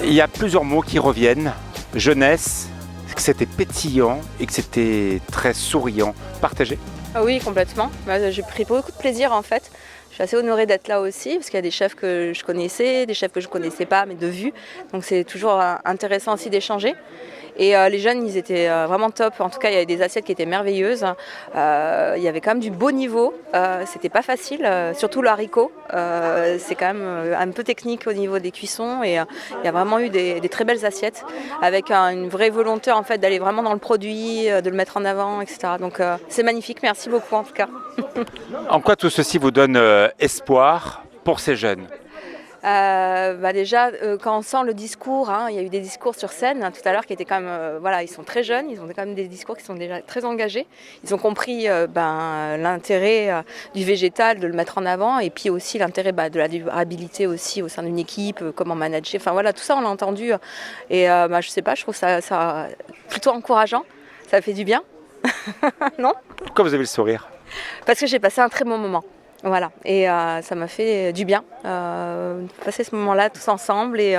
Il y a plusieurs mots qui reviennent. Jeunesse, que c'était pétillant et que c'était très souriant. Partagé. Ah oui, complètement. J'ai pris beaucoup de plaisir en fait. Je suis assez honorée d'être là aussi parce qu'il y a des chefs que je connaissais, des chefs que je ne connaissais pas, mais de vue. Donc c'est toujours intéressant aussi d'échanger. Et les jeunes, ils étaient vraiment top. En tout cas, il y avait des assiettes qui étaient merveilleuses. Il y avait quand même du beau niveau. C'était pas facile, surtout le haricot. C'est quand même un peu technique au niveau des cuissons. Et il y a vraiment eu des très belles assiettes avec une vraie volonté en fait d'aller vraiment dans le produit, de le mettre en avant, etc. Donc c'est magnifique. Merci beaucoup en tout cas. En quoi tout ceci vous donne espoir pour ces jeunes ? Déjà, quand on sent le discours, il y a eu des discours sur scène tout à l'heure qui étaient quand même, ils sont très jeunes, ils ont quand même des discours qui sont déjà très engagés. Ils ont compris l'intérêt du végétal, de le mettre en avant, et puis aussi l'intérêt de la durabilité aussi au sein d'une équipe, comment manager. Enfin voilà, tout ça on l'a entendu, et je sais pas, je trouve ça plutôt encourageant. Ça fait du bien, non ? Pourquoi vous avez le sourire ? Parce que j'ai passé un très bon moment. Voilà, et ça m'a fait du bien de passer ce moment-là tous ensemble et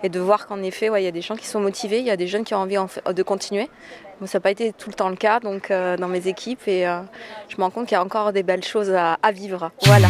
de voir qu'en effet, il y a des gens qui sont motivés, il y a des jeunes qui ont envie de continuer. Bon, ça n'a pas été tout le temps le cas donc, dans mes équipes et je me rends compte qu'il y a encore des belles choses à vivre. Voilà.